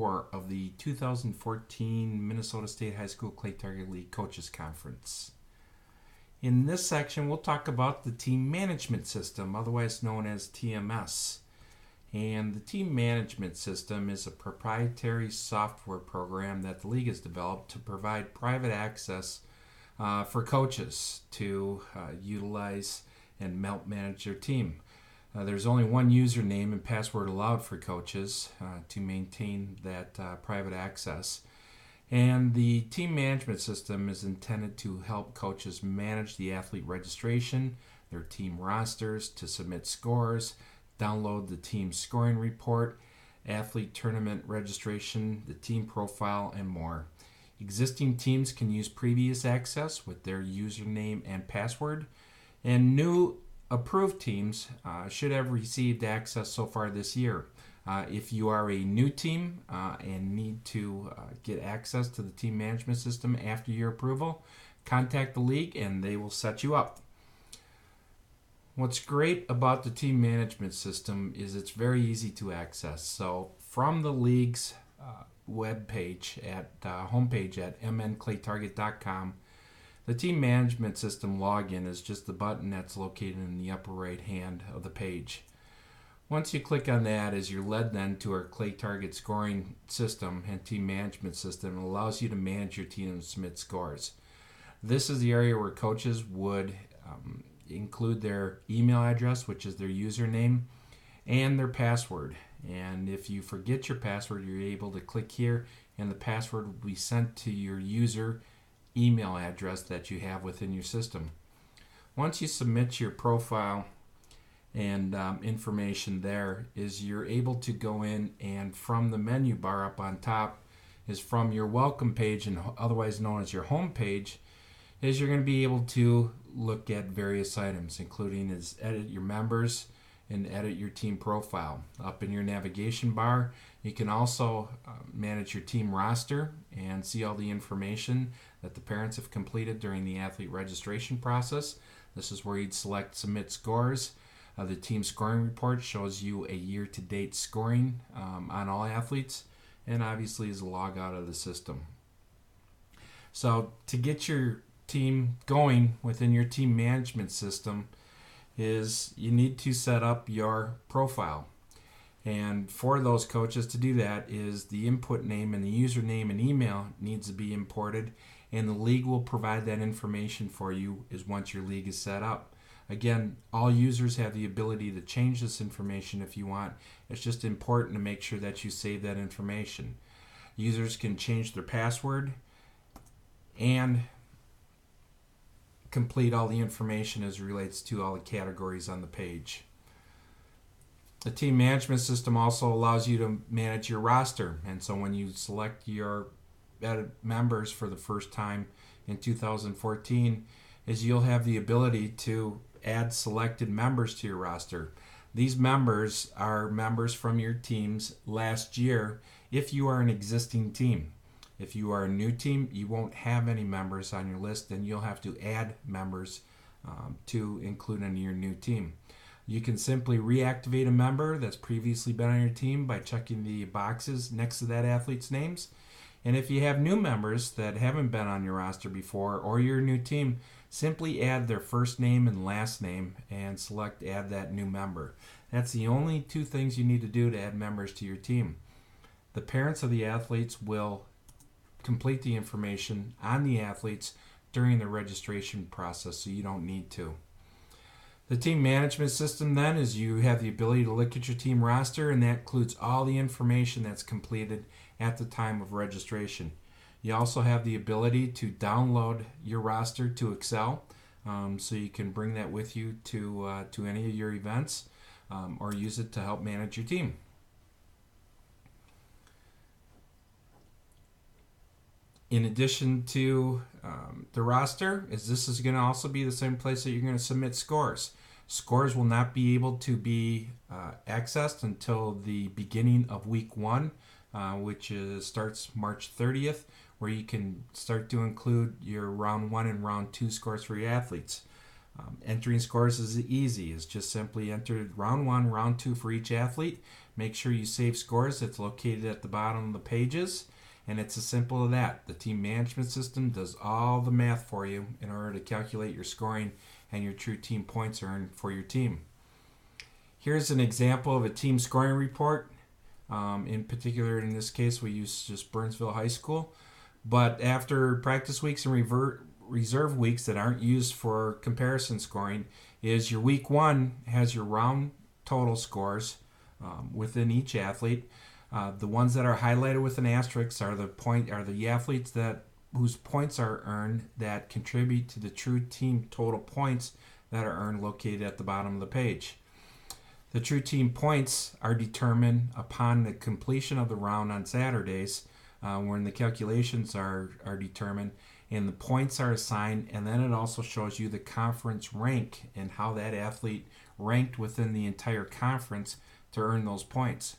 of the 2014 Minnesota State High School Clay Target League Coaches Conference. In this section, we'll talk about the team management system, otherwise known as TMS. And the team management system is a proprietary software program that the league has developed to provide private access for coaches to utilize and manage their team. There's only one username and password allowed for coaches to maintain that private access. And the team management system is intended to help coaches manage the athlete registration, their team rosters, to submit scores, download the team scoring report, athlete tournament registration, the team profile, and more. Existing teams can use previous access with their username and password, and new approved teams should have received access so far this year. If you are a new team and need to get access to the team management system after your approval, contact the league and they will set you up. What's great about the team management system is it's very easy to access. So from the league's webpage at homepage at mnclaytarget.com, the team management system login is just the button that's located in the upper right hand of the page. Once you click on that, as you're led then to our Clay Target scoring system and team management system, it allows you to manage your team and submit scores. This is the area where coaches would include their email address, which is their username, and their password. And if you forget your password, you're able to click here and the password will be sent to your user email address that you have within your system. Once you submit your profile and information, there is you're able to go in, and from the menu bar up on top is from your welcome page, and otherwise known as your home page, is you're going to be able to look at various items, including is edit your members and edit your team profile. Up in your navigation bar, you can also manage your team roster and see all the information that the parents have completed during the athlete registration process. This is where you'd select submit scores. The team scoring report shows you a year-to-date scoring on all athletes, and obviously is a log out of the system. So to get your team going within your team management system is you need to set up your profile. And for those coaches to do that is the input name and the username and email needs to be imported, and the league will provide that information for you is once your league is set up. Again, all users have the ability to change this information if you want. It's just important to make sure that you save that information. Users can change their password and complete all the information as it relates to all the categories on the page. The team management system also allows you to manage your roster, and so when you select your members for the first time in 2014, is you'll have the ability to add selected members to your roster. These members are members from your teams last year if you are an existing team. If you are a new team, you won't have any members on your list, and you'll have to add members to include in your new team. You can simply reactivate a member that's previously been on your team by checking the boxes next to that athlete's names. And if you have new members that haven't been on your roster before, or your new team, simply add their first name and last name and select add that new member. That's the only two things you need to do to add members to your team. The parents of the athletes will complete the information on the athletes during the registration process, so you don't need to. The team management system then is you have the ability to look at your team roster, and that includes all the information that's completed at the time of registration. You also have the ability to download your roster to Excel, so you can bring that with you to any of your events or use it to help manage your team. In addition to the roster, this is going to also be the same place that you're going to submit scores. Scores will not be able to be accessed until the beginning of week 1, which starts March 30th, where you can start to include your round 1 and round 2 scores for your athletes. Entering scores is easy. It's just simply enter round 1, round 2 for each athlete. Make sure you save scores. It's located at the bottom of the pages, and it's as simple as that. The team management system does all the math for you in order to calculate your scoring and your true team points earned for your team. Here's an example of a team scoring report. In particular, in this case, we use just Burnsville High School. But after practice weeks and reserve weeks that aren't used for comparison scoring, is your week 1 has your round total scores within each athlete. The ones that are highlighted with an asterisk are the athletes whose points are earned that contribute to the true team total points that are earned, located at the bottom of the page. The true team points are determined upon the completion of the round on Saturdays, when the calculations are determined, and the points are assigned, and then it also shows you the conference rank and how that athlete ranked within the entire conference to earn those points.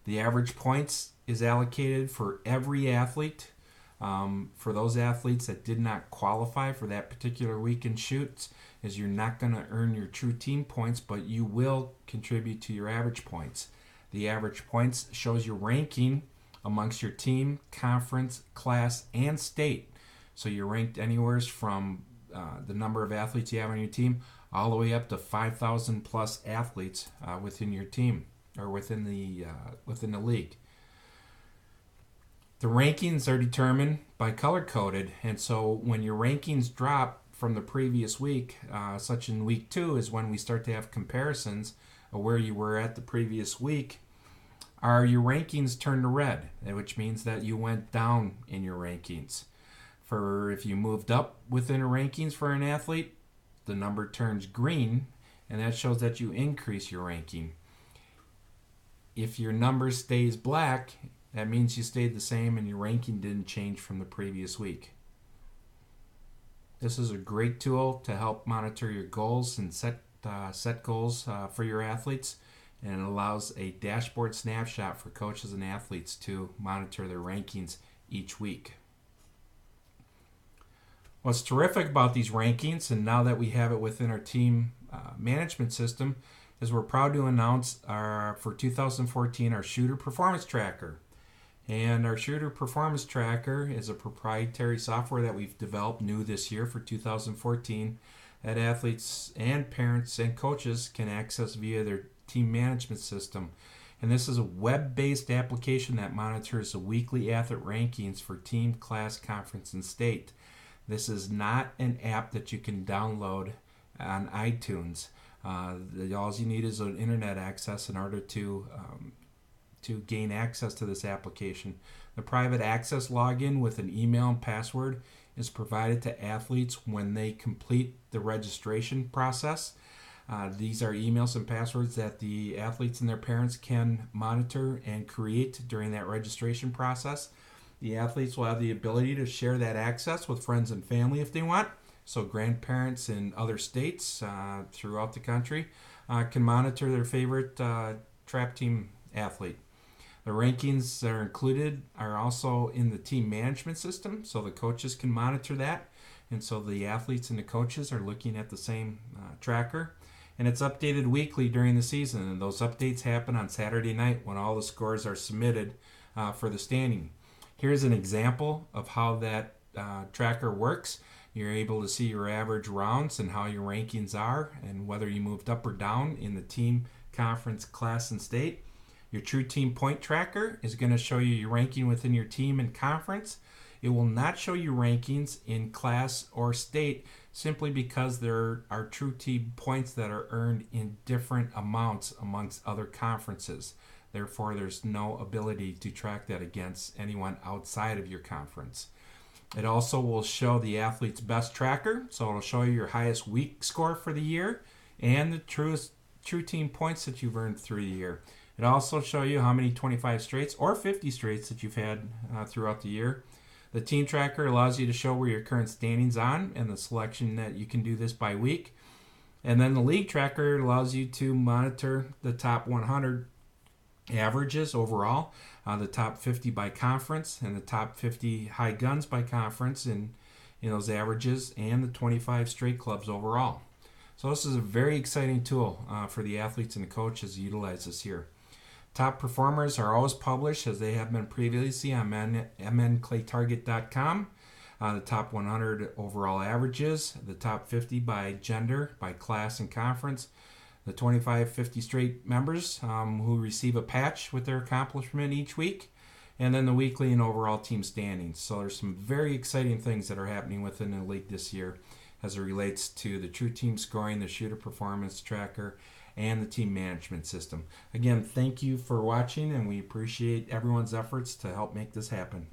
The average points is allocated for every athlete. For those athletes that did not qualify for that particular weekend shoots, is you're not going to earn your true team points, but you will contribute to your average points. The average points shows your ranking amongst your team, conference, class, and state. So you're ranked anywhere from the number of athletes you have on your team all the way up to 5,000 plus athletes within your team or within the league. The rankings are determined by color coded, and so when your rankings drop from the previous week, such in week 2 is when we start to have comparisons of where you were at the previous week, are your rankings turned to red, which means that you went down in your rankings. For if you moved up within a rankings for an athlete, the number turns green, and that shows that you increase your ranking. If your number stays black, that means you stayed the same and your ranking didn't change from the previous week. This is a great tool to help monitor your goals and set goals for your athletes, and it allows a dashboard snapshot for coaches and athletes to monitor their rankings each week. What's terrific about these rankings, and now that we have it within our team management system, is we're proud to announce for 2014 our Shooter Performance Tracker. And our Shooter Performance Tracker is a proprietary software that we've developed new this year for 2014 that athletes and parents and coaches can access via their team management system. And this is a web-based application that monitors the weekly athlete rankings for team, class, conference, and state. This is not an app that you can download on iTunes. All you need is an internet access in order to gain access to this application. The private access login with an email and password is provided to athletes when they complete the registration process. These are emails and passwords that the athletes and their parents can monitor and create during that registration process. The athletes will have the ability to share that access with friends and family if they want. So grandparents in other states throughout the country can monitor their favorite trap team athlete. The rankings that are included are also in the team management system, so the coaches can monitor that. And so the athletes and the coaches are looking at the same tracker. And it's updated weekly during the season. And those updates happen on Saturday night when all the scores are submitted for the standing. Here's an example of how that tracker works. You're able to see your average rounds and how your rankings are and whether you moved up or down in the team, conference, class, and state. Your true team point tracker is going to show you your ranking within your team and conference. It will not show you rankings in class or state simply because there are true team points that are earned in different amounts amongst other conferences. Therefore, there's no ability to track that against anyone outside of your conference. It also will show the athlete's best tracker, so it'll show you your highest week score for the year and the true team points that you've earned through the year. It also show you how many 25 straights or 50 straights that you've had throughout the year. The team tracker allows you to show where your current standings on and the selection that you can do this by week. And then the league tracker allows you to monitor the top 100 averages overall, the top 50 by conference, and the top 50 high guns by conference in those averages, and the 25 straight clubs overall. So this is a very exciting tool for the athletes and the coaches to utilize this here. Top performers are always published as they have been previously on mnclaytarget.com. The top 100 overall averages, the top 50 by gender, by class and conference, the 25 50 straight members who receive a patch with their accomplishment each week, and then the weekly and overall team standings. So there's some very exciting things that are happening within the league this year as it relates to the true team scoring, the shooter performance tracker, and the team management system. Again, thank you for watching, and we appreciate everyone's efforts to help make this happen.